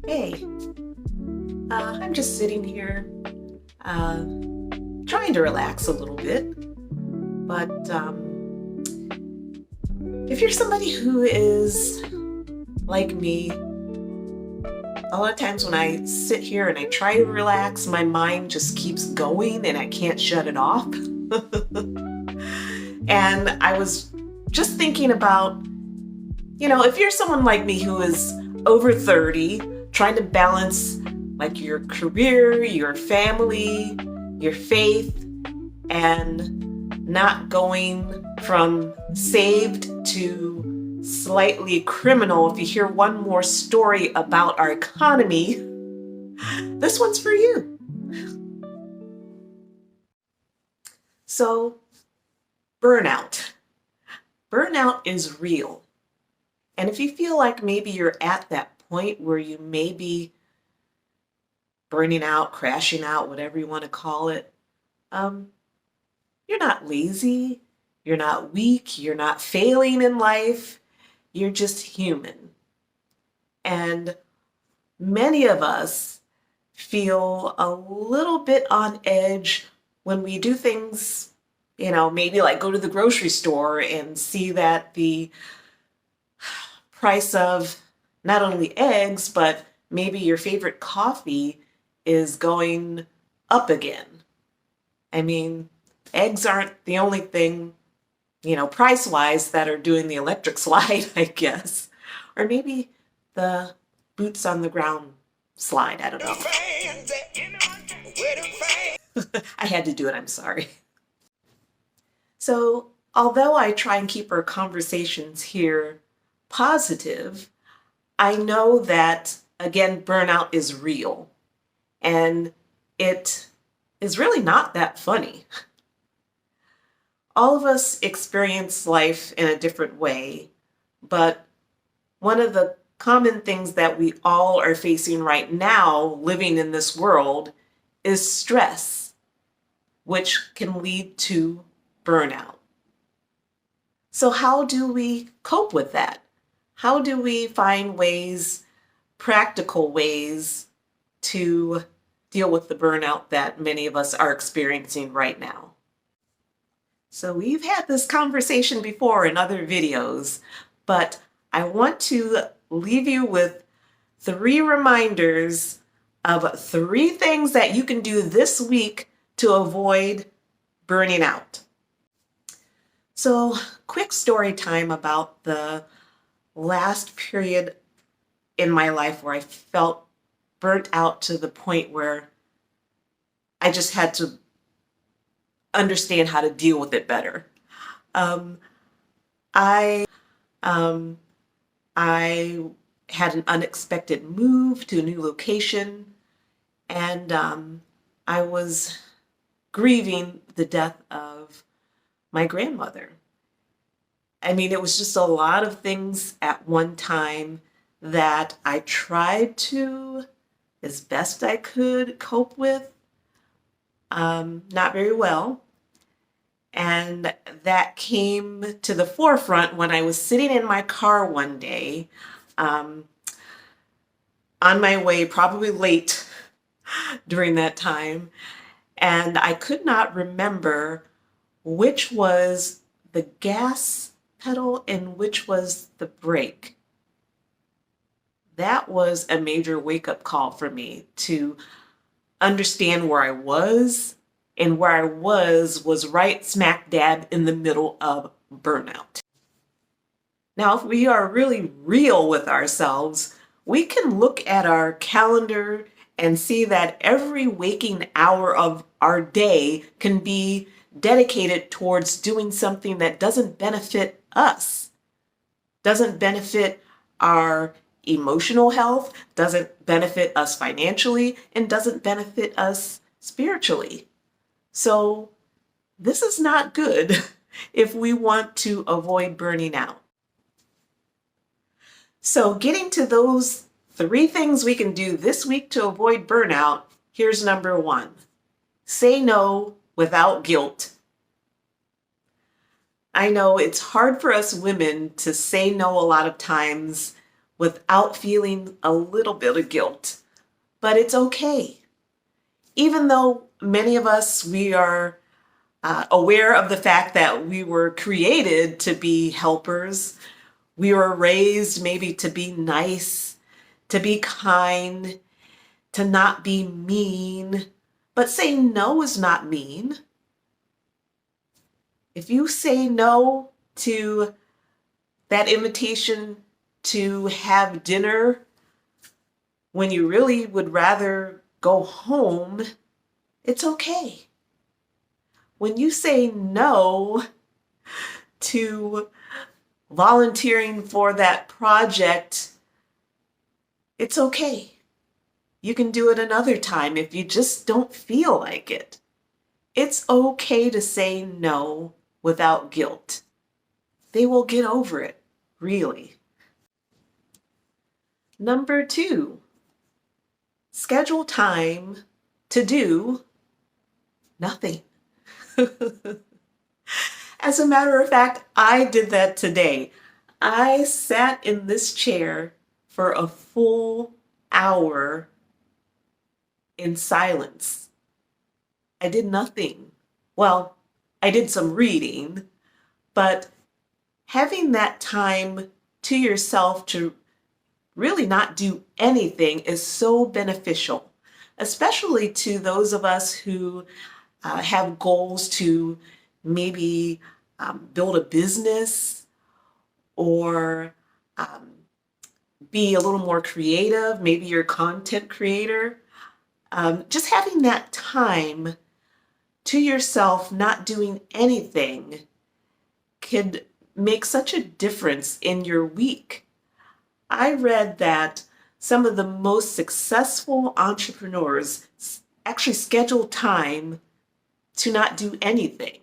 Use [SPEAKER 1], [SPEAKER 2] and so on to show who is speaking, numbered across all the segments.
[SPEAKER 1] Hey, I'm just sitting here uh, trying to relax a little bit. But if you're somebody who is like me, a lot of times when I sit here and I try to relax, my mind just keeps going and I can't shut it off. And I was just thinking about, if you're someone like me who is over 30, trying to balance like your career, your family, your faith, and not going from saved to slightly criminal. If you hear one more story about our economy, this one's for you. So, burnout. Burnout is real. And if you feel like maybe you're at that point where you may be burning out, crashing out, whatever you want to call it, you're not lazy, you're not weak, you're not failing in life, you're just human. And many of us feel a little bit on edge when we do things, maybe like go to the grocery store and see that the price of not only eggs, but maybe your favorite coffee is going up again. I mean, eggs aren't the only thing, price-wise that are doing the electric slide, I guess. Or maybe the boots on the ground slide, I don't know. I had to do it, I'm sorry. So, although I try and keep our conversations here positive, I know that, again, burnout is real. And it is really not that funny. All of us experience life in a different way, but one of the common things that we all are facing right now, living in this world, is stress, which can lead to burnout. So how do we cope with that? How do we find ways, practical ways, to deal with the burnout that many of us are experiencing right now? So we've had this conversation before in other videos, but I want to leave you with 3 reminders of 3 things that you can do this week to avoid burning out. So, quick story time about the last period in my life where I felt burnt out to the point where I just had to understand how to deal with it better. I had an unexpected move to a new location, and I was grieving the death of my grandmother. I mean, it was just a lot of things at one time that I tried to, as best I could, cope with. Not very well. And that came to the forefront when I was sitting in my car one day, on my way, probably late during that time, and I could not remember which was the gas pedal and which was the brake. That was a major wake-up call for me to understand where I was, and where I was right smack dab in the middle of burnout. Now, if we are really real with ourselves, we can look at our calendar and see that every waking hour of our day can be dedicated towards doing something that doesn't benefit us, doesn't benefit our emotional health, doesn't benefit us financially, and doesn't benefit us spiritually. So this is not good if we want to avoid burning out. So getting to those 3 things we can do this week to avoid burnout, here's number 1. Say no without guilt. I know it's hard for us women to say no a lot of times without feeling a little bit of guilt. But it's okay. Even though many of us, we are aware of the fact that we were created to be helpers. We were raised maybe to be nice, to be kind, to not be mean. But saying no is not mean. If you say no to that invitation to have dinner when you really would rather go home, it's okay. When you say no to volunteering for that project, it's okay. You can do it another time if you just don't feel like it. It's okay to say no without guilt. They will get over it, really. Number 2, schedule time to do nothing. As a matter of fact, I did that today. I sat in this chair for a full hour in silence. I did nothing. Well, I did some reading, but having that time to yourself to really not do anything is so beneficial, especially to those of us who have goals to maybe build a business or be a little more creative. Maybe you're a content creator. Just having that time to yourself, not doing anything, could make such a difference in your week. I read that some of the most successful entrepreneurs actually schedule time to not do anything.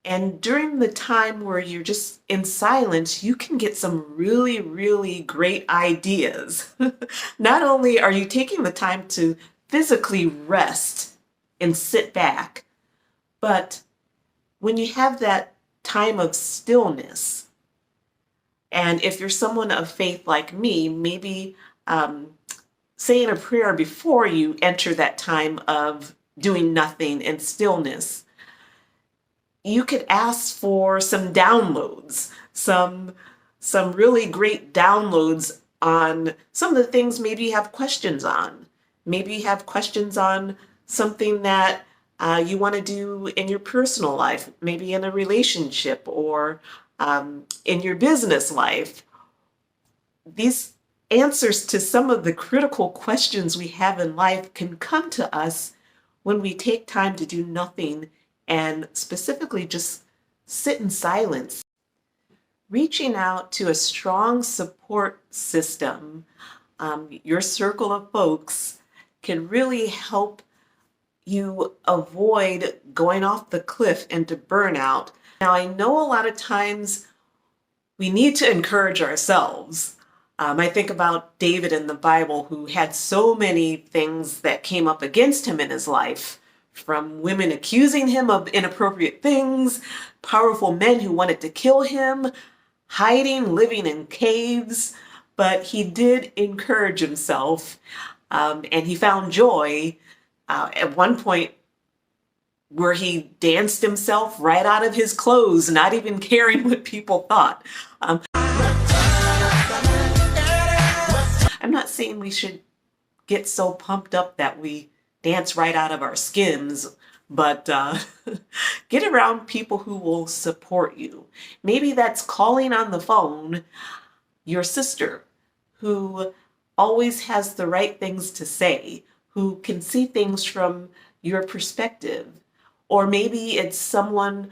[SPEAKER 1] And during the time where you're just in silence, you can get some really, really great ideas. Not only are you taking the time to physically rest and sit back, but when you have that time of stillness, and if you're someone of faith like me, maybe saying a prayer before you enter that time of doing nothing and stillness, you could ask for some downloads, some really great downloads on some of the things maybe you have questions on. Maybe you have questions on something that you want to do in your personal life, maybe in a relationship or in your business life. These answers to some of the critical questions we have in life can come to us when we take time to do nothing and specifically just sit in silence. Reaching out to a strong support system, your circle of folks, can really help you avoid going off the cliff into burnout. Now, I know a lot of times we need to encourage ourselves. I think about David in the Bible, who had so many things that came up against him in his life, from women accusing him of inappropriate things, powerful men who wanted to kill him, hiding, living in caves. But he did encourage himself, and he found joy at one point where he danced himself right out of his clothes, not even caring what people thought. I'm not saying we should get so pumped up that we dance right out of our skins, but get around people who will support you. Maybe that's calling on the phone your sister, who always has the right things to say, who can see things from your perspective. Or maybe it's someone,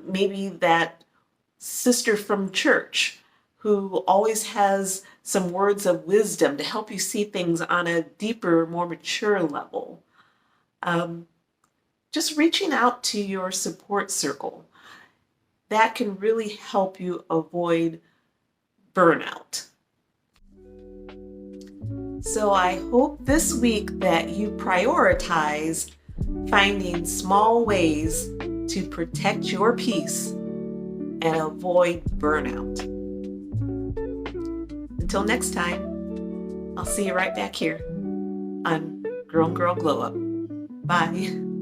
[SPEAKER 1] maybe that sister from church, who always has some words of wisdom to help you see things on a deeper, more mature level. Just reaching out to your support circle, that can really help you avoid burnout. So I hope this week that you prioritize finding small ways to protect your peace and avoid burnout. until next time, I'll see you right back here on Girl and Girl Glow Up. Bye.